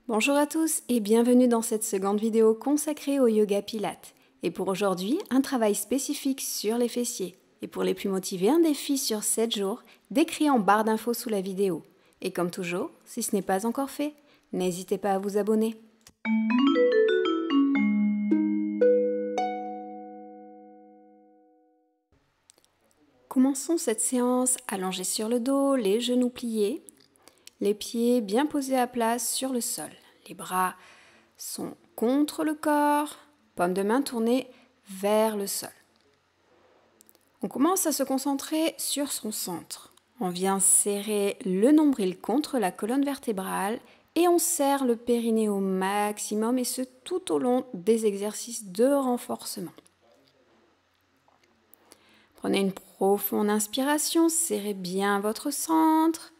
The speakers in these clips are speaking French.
Bonjour à tous et bienvenue dans cette seconde vidéo consacrée au yoga pilates. Et pour aujourd'hui, un travail spécifique sur les fessiers. Et pour les plus motivés, un défi sur 7 jours, décrit en barre d'infos sous la vidéo. Et comme toujours, si ce n'est pas encore fait, n'hésitez pas à vous abonner. Commençons cette séance allongée sur le dos, les genoux pliés, les pieds bien posés à plat sur le sol. Les bras sont contre le corps, paume de main tournée vers le sol. On commence à se concentrer sur son centre. On vient serrer le nombril contre la colonne vertébrale et on serre le périnée au maximum et ce tout au long des exercices de renforcement. Prenez une profonde inspiration, serrez bien votre centre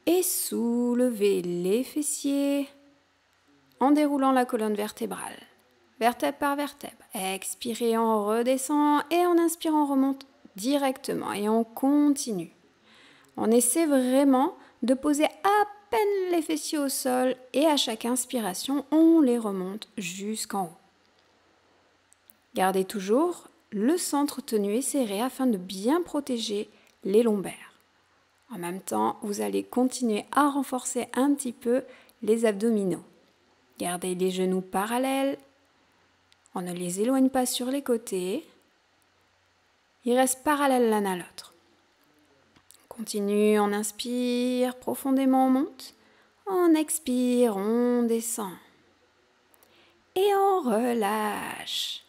et soulevez les fessiers en déroulant la colonne vertébrale, vertèbre par vertèbre. Expirez, on redescend et en inspirant, on remonte directement et on continue. On essaie vraiment de poser à peine les fessiers au sol et à chaque inspiration, on les remonte jusqu'en haut. Gardez toujours le centre tenu et serré afin de bien protéger les lombaires. En même temps, vous allez continuer à renforcer un petit peu les abdominaux. Gardez les genoux parallèles. On ne les éloigne pas sur les côtés. Ils restent parallèles l'un à l'autre. On continue, on inspire, profondément on monte. On expire, on descend. Et on relâche.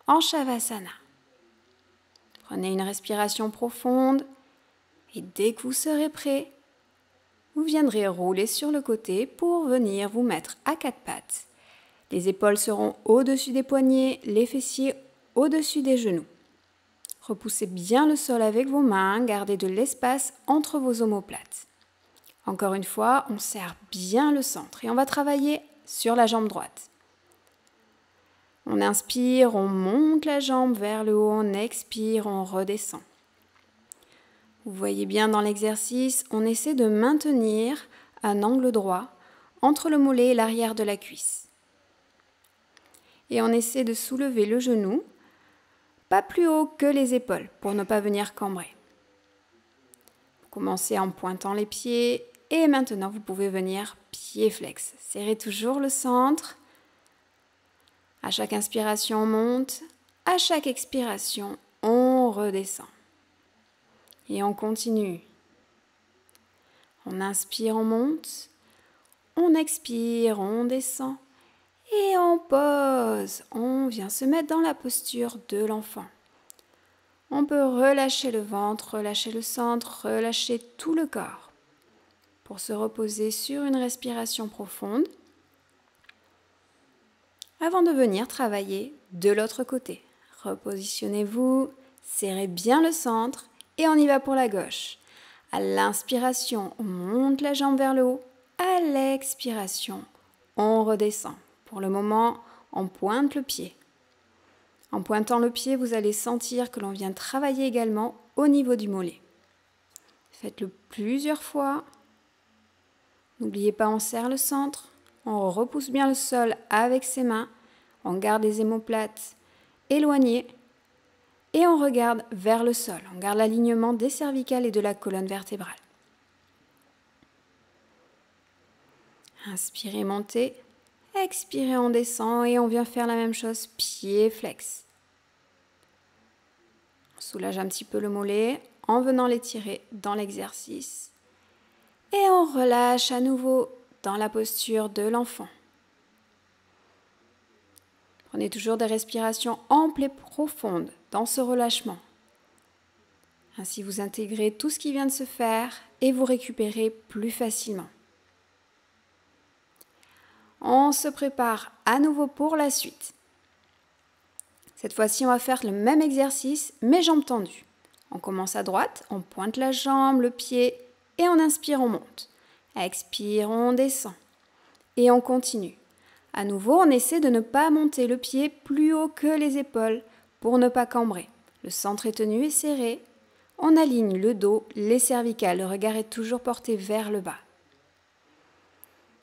En Shavasana. Prenez une respiration profonde et dès que vous serez prêt, vous viendrez rouler sur le côté pour venir vous mettre à quatre pattes. Les épaules seront au-dessus des poignets, les fessiers au-dessus des genoux. Repoussez bien le sol avec vos mains, gardez de l'espace entre vos omoplates. Encore une fois, on serre bien le centre et on va travailler sur la jambe droite. On inspire, on monte la jambe vers le haut, on expire, on redescend. Vous voyez bien dans l'exercice, on essaie de maintenir un angle droit entre le mollet et l'arrière de la cuisse. Et on essaie de soulever le genou, pas plus haut que les épaules, pour ne pas venir cambrer. Vous commencez en pointant les pieds et maintenant vous pouvez venir pied flex. Serrez toujours le centre. À chaque inspiration, on monte. À chaque expiration, on redescend. Et on continue. On inspire, on monte. On expire, on descend. Et on pose. On vient se mettre dans la posture de l'enfant. On peut relâcher le ventre, relâcher le centre, relâcher tout le corps. Pour se reposer sur une respiration profonde. Avant de venir travailler de l'autre côté. Repositionnez-vous, serrez bien le centre et on y va pour la gauche. À l'inspiration, on monte la jambe vers le haut. À l'expiration, on redescend. Pour le moment, on pointe le pied. En pointant le pied, vous allez sentir que l'on vient travailler également au niveau du mollet. Faites-le plusieurs fois. N'oubliez pas, on serre le centre. On repousse bien le sol avec ses mains. On garde les omoplates éloignées. Et on regarde vers le sol. On garde l'alignement des cervicales et de la colonne vertébrale. Inspirez, montez. Expirez, on descend et on vient faire la même chose, pied flex. On soulage un petit peu le mollet en venant l'étirer dans l'exercice. Et on relâche à nouveau dans la posture de l'enfant. Prenez toujours des respirations amples et profondes dans ce relâchement. Ainsi, vous intégrez tout ce qui vient de se faire et vous récupérez plus facilement. On se prépare à nouveau pour la suite. Cette fois-ci, on va faire le même exercice, mais jambes tendues. On commence à droite, on pointe la jambe, le pied, et on inspire, on monte. Expire, on descend. Et on continue. À nouveau, on essaie de ne pas monter le pied plus haut que les épaules pour ne pas cambrer. Le centre est tenu et serré. On aligne le dos, les cervicales. Le regard est toujours porté vers le bas.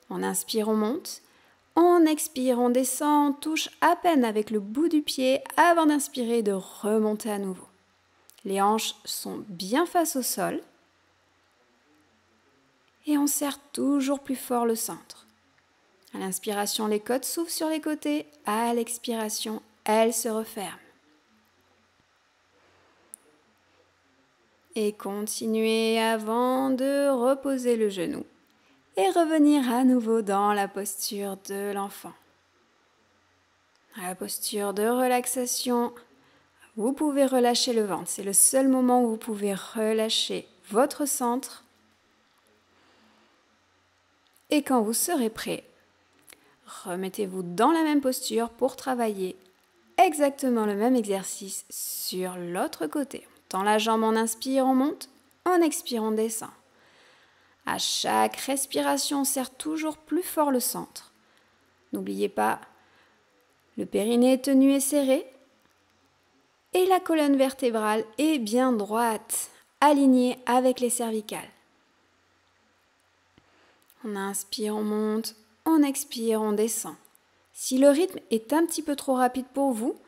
On inspire, on monte. On expire, on descend, on touche à peine avec le bout du pied avant d'inspirer et de remonter à nouveau. Les hanches sont bien face au sol. Et on serre toujours plus fort le centre. À l'inspiration, les côtes s'ouvrent sur les côtés. À l'expiration, elles se referment. Et continuez avant de reposer le genou et revenir à nouveau dans la posture de l'enfant. À la posture de relaxation, vous pouvez relâcher le ventre. C'est le seul moment où vous pouvez relâcher votre centre. Et quand vous serez prêt, remettez-vous dans la même posture pour travailler exactement le même exercice sur l'autre côté. On tend la jambe, on inspire, on monte, on expire, on descend. À chaque respiration, on serre toujours plus fort le centre. N'oubliez pas, le périnée est tenu et serré et la colonne vertébrale est bien droite, alignée avec les cervicales. On inspire, on monte, on expire, on descend. Si le rythme est un petit peu trop rapide pour vous,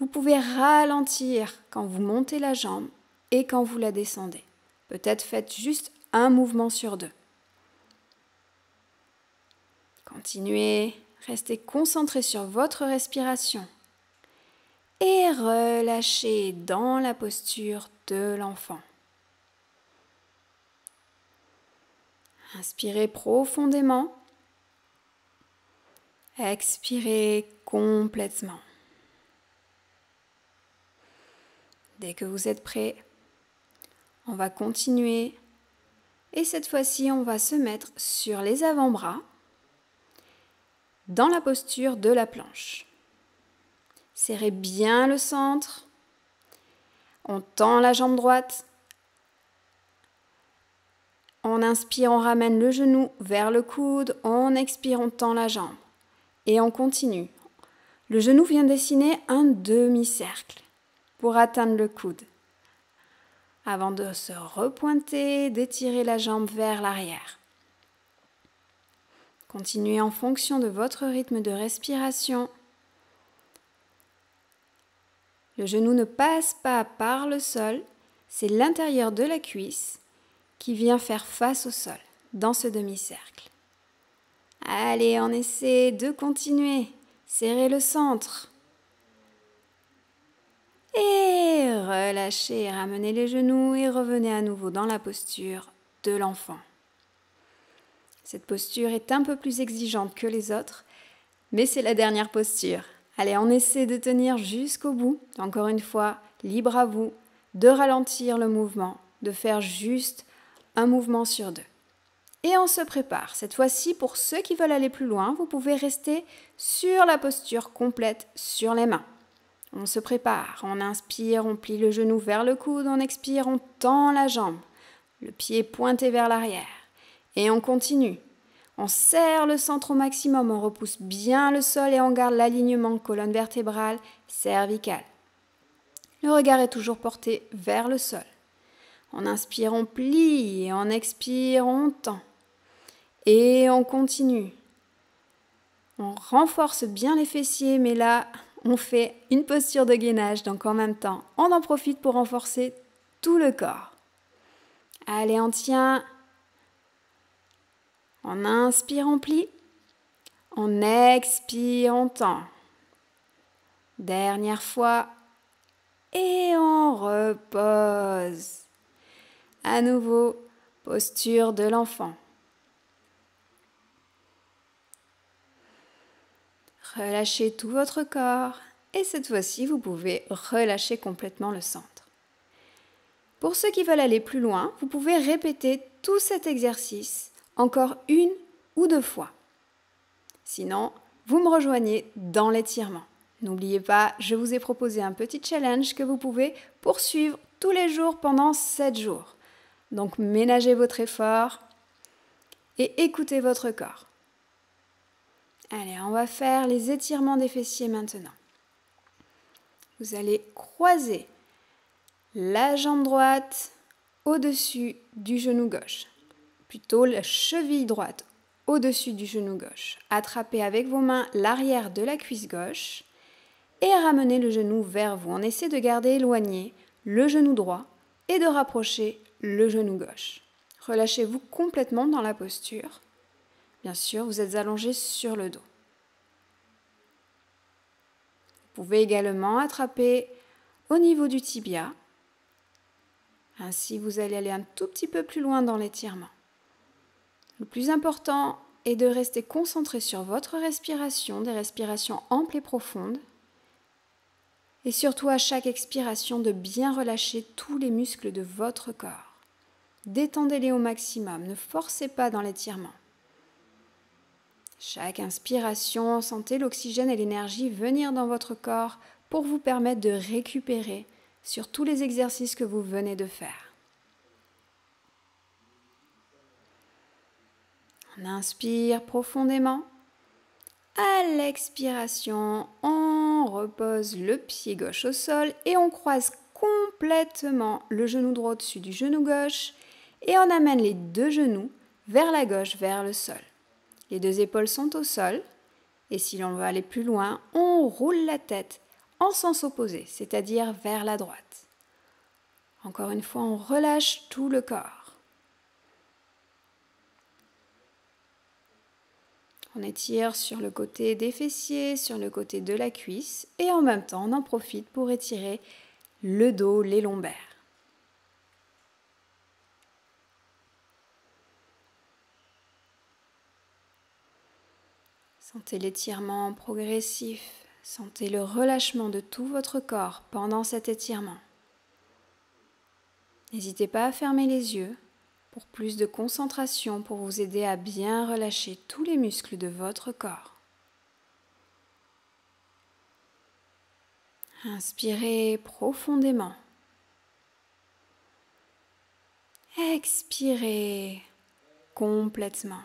vous pouvez ralentir quand vous montez la jambe et quand vous la descendez. Peut-être faites juste un mouvement sur 2. Continuez, restez concentré sur votre respiration et relâchez dans la posture de l'enfant. Inspirez profondément, expirez complètement. Dès que vous êtes prêt, on va continuer et cette fois-ci, on va se mettre sur les avant-bras dans la posture de la planche. Serrez bien le centre, on tend la jambe droite, on inspire, on ramène le genou vers le coude, on expire, on tend la jambe et on continue. Le genou vient dessiner un demi-cercle pour atteindre le coude. Avant de se repointer, d'étirer la jambe vers l'arrière. Continuez en fonction de votre rythme de respiration. Le genou ne passe pas par le sol, c'est l'intérieur de la cuisse qui vient faire face au sol, dans ce demi-cercle. Allez, on essaie de continuer. Serrez le centre. Et relâchez, ramenez les genoux et revenez à nouveau dans la posture de l'enfant. Cette posture est un peu plus exigeante que les autres, mais c'est la dernière posture. Allez, on essaie de tenir jusqu'au bout. Encore une fois, libre à vous de ralentir le mouvement, de faire juste un mouvement sur 2. Et on se prépare. Cette fois-ci, pour ceux qui veulent aller plus loin, vous pouvez rester sur la posture complète sur les mains. On se prépare, on inspire, on plie le genou vers le coude, on expire, on tend la jambe, le pied pointé vers l'arrière. Et on continue. On serre le centre au maximum, on repousse bien le sol et on garde l'alignement colonne vertébrale, cervicale. Le regard est toujours porté vers le sol. On inspire, on plie, et on expire, on tend. Et on continue. On renforce bien les fessiers, mais là, on fait une posture de gainage, donc en même temps, on en profite pour renforcer tout le corps. Allez, on tient. On inspire, on plie. On expire, on tend. Dernière fois. Et on repose. À nouveau, posture de l'enfant. Relâchez tout votre corps et cette fois-ci, vous pouvez relâcher complètement le centre. Pour ceux qui veulent aller plus loin, vous pouvez répéter tout cet exercice encore 1 ou 2 fois. Sinon, vous me rejoignez dans l'étirement. N'oubliez pas, je vous ai proposé un petit challenge que vous pouvez poursuivre tous les jours pendant 7 jours. Donc, ménagez votre effort et écoutez votre corps. Allez, on va faire les étirements des fessiers maintenant. Vous allez croiser la jambe droite au-dessus du genou gauche. Plutôt la cheville droite au-dessus du genou gauche. Attrapez avec vos mains l'arrière de la cuisse gauche et ramenez le genou vers vous. On essaie de garder éloigné le genou droit et de rapprocher le genou gauche. Relâchez-vous complètement dans la posture. Bien sûr, vous êtes allongé sur le dos. Vous pouvez également attraper au niveau du tibia. Ainsi, vous allez aller un tout petit peu plus loin dans l'étirement. Le plus important est de rester concentré sur votre respiration, des respirations amples et profondes. Et surtout à chaque expiration, de bien relâcher tous les muscles de votre corps. Détendez-les au maximum, ne forcez pas dans l'étirement. Chaque inspiration, sentez l'oxygène et l'énergie venir dans votre corps pour vous permettre de récupérer sur tous les exercices que vous venez de faire. On inspire profondément. À l'expiration, on repose le pied gauche au sol et on croise complètement le genou droit au-dessus du genou gauche et on amène les deux genoux vers la gauche, vers le sol. Les deux épaules sont au sol et si l'on veut aller plus loin, on roule la tête en sens opposé, c'est-à-dire vers la droite. Encore une fois, on relâche tout le corps. On étire sur le côté des fessiers, sur le côté de la cuisse et en même temps, on en profite pour étirer le dos, les lombaires. Sentez l'étirement progressif, sentez le relâchement de tout votre corps pendant cet étirement. N'hésitez pas à fermer les yeux pour plus de concentration, pour vous aider à bien relâcher tous les muscles de votre corps. Inspirez profondément. Expirez complètement.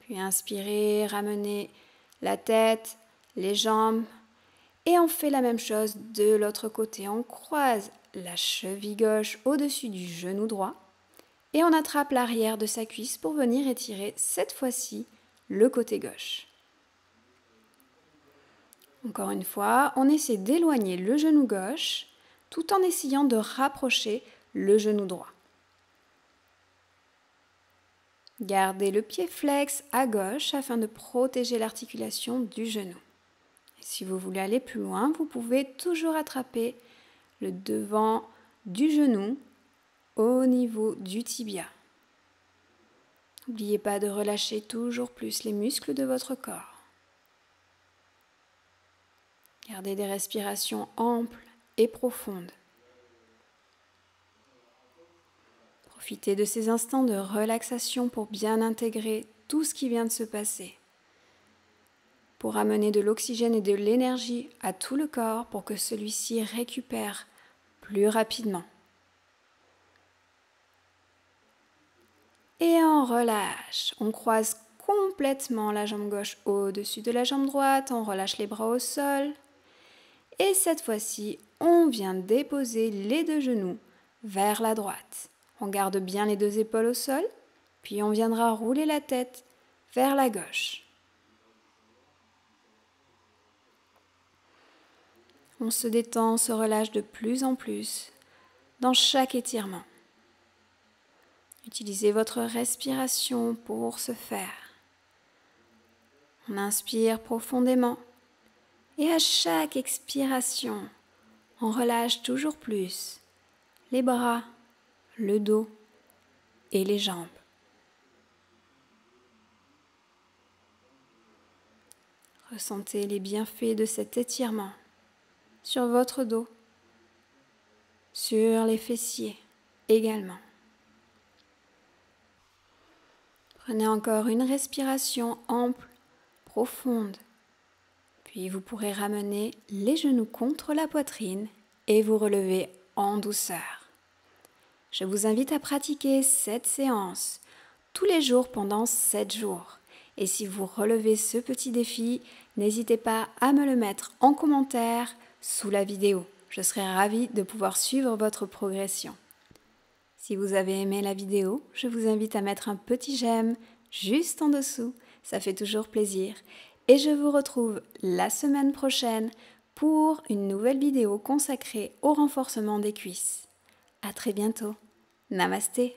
Puis inspirez, ramenez la tête, les jambes et on fait la même chose de l'autre côté. On croise la cheville gauche au-dessus du genou droit et on attrape l'arrière de sa cuisse pour venir étirer cette fois-ci le côté gauche. Encore une fois, on essaie d'éloigner le genou gauche tout en essayant de rapprocher le genou droit. Gardez le pied flex à gauche afin de protéger l'articulation du genou. Et si vous voulez aller plus loin, vous pouvez toujours attraper le devant du genou au niveau du tibia. N'oubliez pas de relâcher toujours plus les muscles de votre corps. Gardez des respirations amples et profondes. Profitez de ces instants de relaxation pour bien intégrer tout ce qui vient de se passer. Pour amener de l'oxygène et de l'énergie à tout le corps pour que celui-ci récupère plus rapidement. Et on relâche. On croise complètement la jambe gauche au-dessus de la jambe droite. On relâche les bras au sol. Et cette fois-ci, on vient déposer les deux genoux vers la droite. On garde bien les deux épaules au sol. Puis on viendra rouler la tête vers la gauche. On se détend, se relâche de plus en plus dans chaque étirement. Utilisez votre respiration pour ce faire. On inspire profondément et à chaque expiration, on relâche toujours plus les bras, le dos et les jambes. Ressentez les bienfaits de cet étirement sur votre dos, sur les fessiers également. Prenez encore une respiration ample, profonde, puis vous pourrez ramener les genoux contre la poitrine et vous relever en douceur. Je vous invite à pratiquer cette séance tous les jours pendant 7 jours. Et si vous relevez ce petit défi, n'hésitez pas à me le mettre en commentaire sous la vidéo. Je serai ravie de pouvoir suivre votre progression. Si vous avez aimé la vidéo, je vous invite à mettre un petit j'aime juste en dessous, ça fait toujours plaisir. Et je vous retrouve la semaine prochaine pour une nouvelle vidéo consacrée au renforcement des cuisses. À très bientôt. Namasté.